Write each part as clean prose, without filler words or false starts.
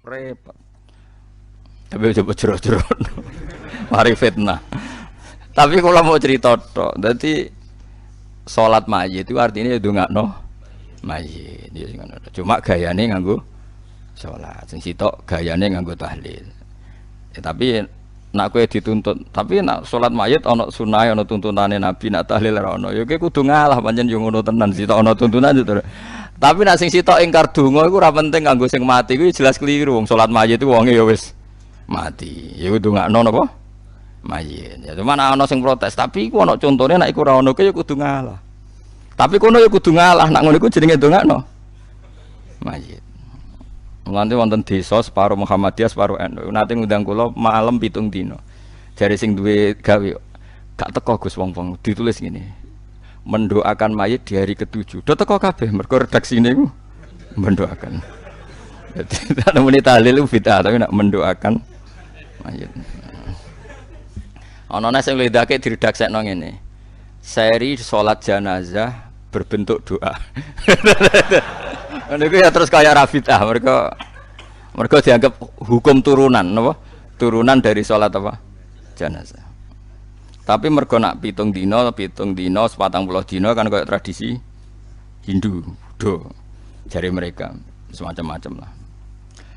repot. Tapi coba jero-jero. Mari fitnah. Tapi kalau mau cerita tok, jadi salat mayit itu artinya ndongakno mayit. Cuma gayane nganggo salat. Sing sitok gayane nganggo tahlil. Ya, tapi nak kowe dituntut, tapi nak salat mayit ana sunah ana tuntunane Nabi, nak tahlil ora ana. Ya kowe kudu ngalah pancen yo ngono tenan sitok ana tuntunan itu. Tapi nak sing sitok ingkar donga iku ora penting kanggo sing mati kuwi jelas keliru. Wong salat mayit itu wonge ya wis mati. Ya kudu ndongakno napa? Mayit. Ya cuma ana sing protes, tapi iku ana contone nek iku ora ana ya kudu ngalah. Tapi kono ya kudu ngalah, nak ngono iku jenenge ndongakno mayit. Mulane wonten desa separo Muhammadiyah separo NU. Nate ngundang kula malam 7 dina. Jare sing duwe gawe gak teko Gus wong-wong ditulis ngene. Mendoakan mayit di hari ke-7. Do teko kabeh mergo redaksine iku mendoakan. Dadi namune tahlil bid'ah tapi nak mendoakan mayit. Ana sing ledake diredaksekno ngene. Seri salat jenazah berbentuk doa. Niku ya terus kaya rabidah mereka dianggap hukum turunan napa? Turunan dari salat apa? Jenazah. Tapi mergo nak 7 dina, 40 dina kan kaya tradisi Hindu, Buddha. Jare mereka semacam-macam lah.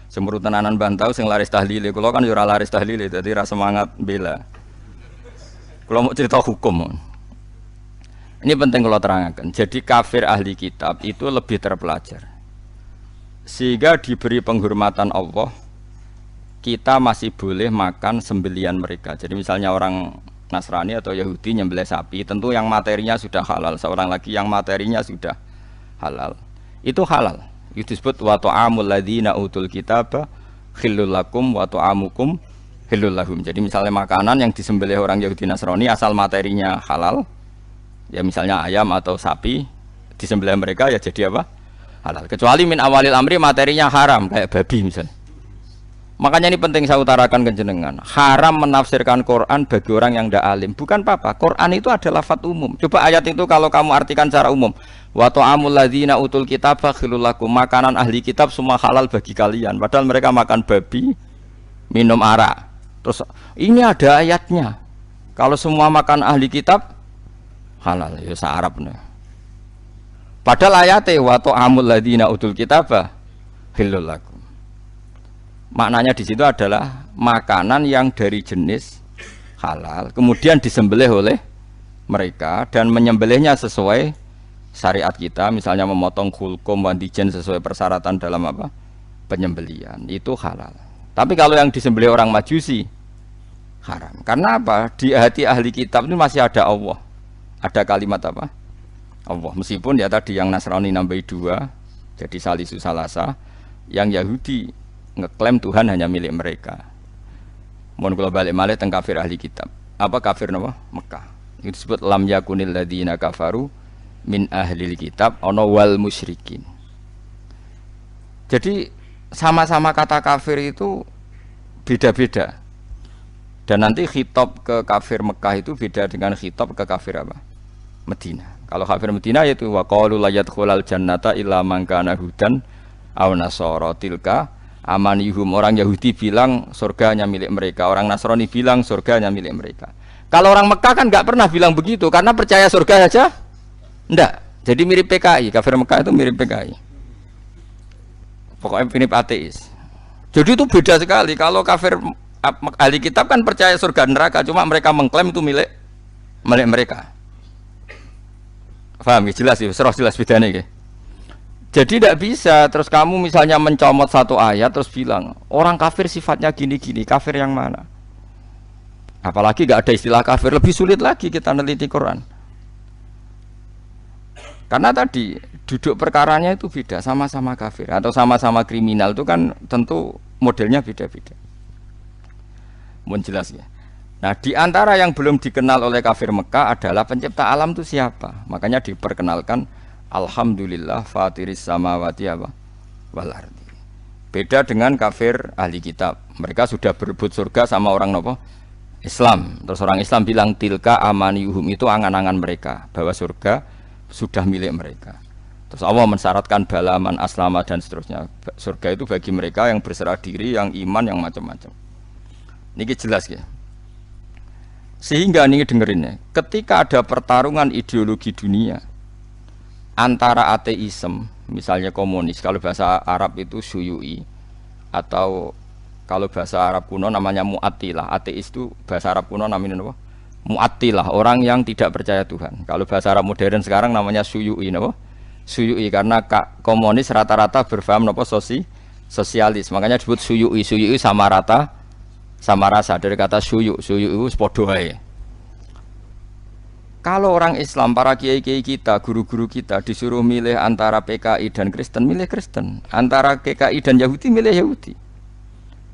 Semurut tenanan bantau sing laris tahlile, kula kan yo ora laris tahlile, dadi ra semangat bela. Kula mau cerita hukum. Ini penting kalau terangkan. Jadi kafir ahli kitab itu lebih terpelajar. Sehingga diberi penghormatan Allah, kita masih boleh makan sembelian mereka. Jadi misalnya orang Nasrani atau Yahudi nyembelih sapi, tentu yang materinya sudah halal. Seorang lagi yang materinya sudah halal, itu halal. Itu disebut wa ta'amul ladzina utul kitaba khillul lakum wa ta'amukum khillul lahum. Jadi misalnya makanan yang disembelih orang Yahudi Nasrani asal materinya halal, ya misalnya ayam atau sapi disembelih mereka ya jadi apa? Halal. Kecuali min awalil amri materinya haram kayak babi misalnya. Makanya ini penting saya utarakan ke jenengan. Haram menafsirkan Quran bagi orang yang tidak alim. Bukan apa-apa. Quran itu adalah lafaz umum. Coba ayat itu kalau kamu artikan secara umum. Wa ta'amul ladzina utul kitaba khilul lakum. Makanan ahli kitab semua halal bagi kalian. Padahal mereka makan babi, minum arak. Terus ini ada ayatnya. Kalau semua makan ahli kitab halal ya sa-Arab nih. Padahal ayate wa ta'amul ladzina utul kitaba halal lakum. Maknanya di situ adalah makanan yang dari jenis halal kemudian disembelih oleh mereka dan menyembelihnya sesuai syariat kita, misalnya memotong kulkum wandijen sesuai persyaratan dalam apa? Penyembelihan. Itu halal. Tapi kalau yang disembelih orang Majusi haram. Karena apa? Di hati ahli kitab itu masih ada Allah. Ada kalimat apa? Allah. Meskipun ya tadi yang Nasrani nambahi 2 jadi salisu salasa, yang Yahudi ngeklaim Tuhan hanya milik mereka. Mohon kula balik malih teng kafir ahli kitab. Apa kafir napa? Mekah. Itu disebut lam yakunil ladzina kafaru min ahlil kitab ana wal musyrikin. Jadi sama-sama kata kafir itu beda-beda. Dan nanti khitab ke kafir Mekah itu beda dengan khitab ke kafir apa? Medina. Kalau kafir Medina yaitu wa qalu la yadkhulal jannata illa man kana hudan aw nasara tilka amanihum. Orang Yahudi bilang surga hanya milik mereka, orang Nasrani bilang surga hanya milik mereka. Kalau orang Mekah kan nggak pernah bilang begitu karena percaya surga aja enggak. Jadi mirip PKI, kafir Mekah itu mirip PKI. Pokoknya mirip ateis. Jadi itu beda sekali. Kalau kafir ahli kitab kan percaya surga neraka, cuma mereka mengklaim itu milik mereka. Paham ya? Jelas ya, jelas bedanya ya. Jadi tidak bisa terus kamu misalnya mencomot satu ayat terus bilang orang kafir sifatnya gini-gini, kafir yang mana? Apalagi nggak ada istilah kafir, lebih sulit lagi kita meneliti Quran. Karena tadi duduk perkaranya itu beda, sama-sama kafir atau sama-sama kriminal itu kan tentu modelnya beda-beda. Mohon jelas ya. Nah, di antara yang belum dikenal oleh kafir Mekah adalah pencipta alam itu siapa? Makanya diperkenalkan alhamdulillah fatiris samawati wal ardi. Beda dengan kafir ahli kitab. Mereka sudah berebut surga sama orang nopo? Islam. Terus orang Islam bilang tilka amaniyuhum, itu angan-angan mereka bahwa surga sudah milik mereka. Terus Allah mensyaratkan balaman, aslama dan seterusnya. Surga itu bagi mereka yang berserah diri, yang iman, yang macam-macam. Ini jelas ya. Sehingga ini dengerin ya, ketika ada pertarungan ideologi dunia antara ateisme, misalnya komunis, kalau bahasa Arab itu syuyu'i, atau kalau bahasa Arab kuno namanya mu'attilah. Ateis itu bahasa Arab kuno namanya apa? Mu'attilah, orang yang tidak percaya Tuhan. Kalau bahasa Arab modern sekarang namanya syuyu'i, apa? Syuyu'i, karena komunis rata-rata berfaham apa sosialis, makanya disebut syuyu'i. Syuyu'i sama rata sama rasa, dari kata syuyu. Syuyu itu podo ae. Kalau orang Islam, para kiai-kiai kita, guru-guru kita disuruh milih antara PKI dan Kristen, milih Kristen. Antara PKI dan Yahudi, milih Yahudi.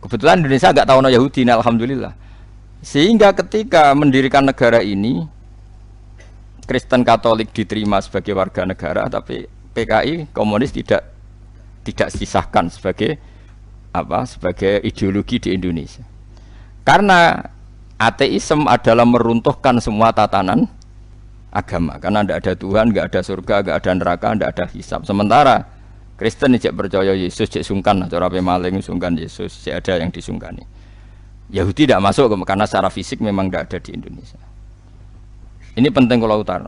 Kebetulan Indonesia nggak tahu no Yahudi, nah, alhamdulillah. Sehingga ketika mendirikan negara ini, Kristen Katolik diterima sebagai warga negara, tapi PKI komunis tidak disisahkan sebagai apa? Sebagai ideologi di Indonesia. Karena ateisme adalah meruntuhkan semua tatanan agama. Karena tidak ada Tuhan, nggak ada surga, nggak ada neraka, nggak ada hisab. Sementara Kristen tidak percaya Yesus, cek sungkan, cara pemaling sungkan Yesus, cek ada yang disungkani. Yahudi tidak masuk karena secara fisik memang tidak ada di Indonesia. Ini penting kalau utara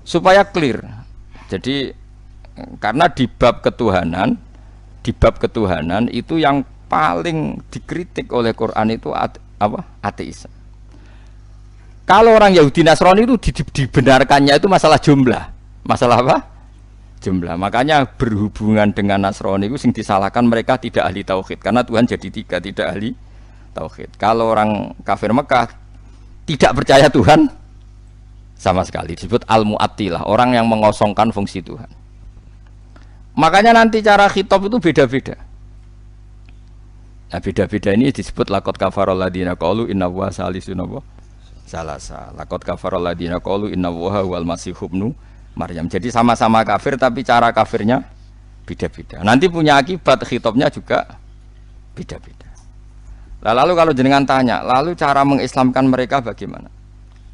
supaya clear. Jadi karena di bab ketuhanan itu yang paling dikritik oleh Quran itu ateis. Kalau orang Yahudi Nasrani itu dibenarkannya itu masalah jumlah. Masalah apa? Jumlah. Makanya berhubungan dengan Nasrani itu sing disalahkan mereka tidak ahli tauhid, karena Tuhan jadi tiga, tidak ahli tauhid. Kalau orang kafir Mekah tidak percaya Tuhan sama sekali, disebut al-mu'attilah, orang yang mengosongkan fungsi Tuhan. Makanya nanti cara khitab itu beda-beda. Nah, beda-beda ini disebut laqad kafarul ladina qalu inna Allaha salisun salasa. Laqad kafarul ladina qalu inna Allaha wal masih ibnu Maryam. Jadi sama-sama kafir tapi cara kafirnya beda-beda. Nanti punya akibat khitabnya juga beda-beda. Lalu kalau jenengan tanya, lalu cara mengislamkan mereka bagaimana?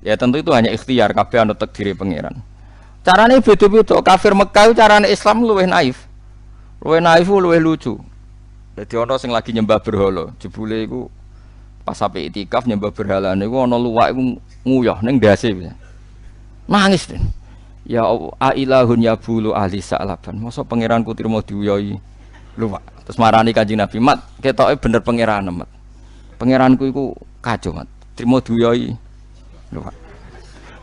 Ya tentu itu hanya ikhtiar, kabeh anut takdiri pangeran. Carane beda-beda. Kafir Mekah carane Islam luwih naif. Luwih lucu. Jadi ana sing lagi nyembah berhala, jebule iku pas sampai itikaf nyembah berhala niku ana luwak iku nguyah ning ndase. Nangis den. Ya ailahun ya bulu ahli sa'laban. Mosok pangeranku trimo diuyohi luwak. Terus marani Kanjeng Nabi, "Mat, ketoke bener pangeran, Mat. Pangeranku iku kacau, Mat. Trimo diuyohi luwak."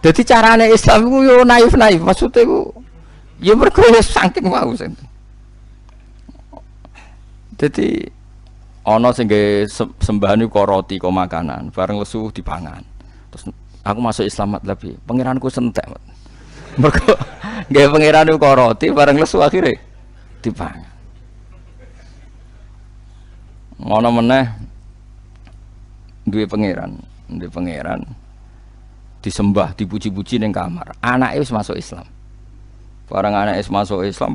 Jadi carane Islam itu yo naif-naif, maksudnya itu ya mergo saking mau sen. Jadi ana sing sembahan iku roti kok makanan, bareng lesu dipangan. Terus aku masuk Islam lebih, pangeranku sentek. Mergo nggih pangeran iku roti bareng lesu akhire dipangan. Ngono meneh duwe pangeran disembah, dipuji-puji ning kamar. Anake wis masuk Islam. Barang anake wis masuk Islam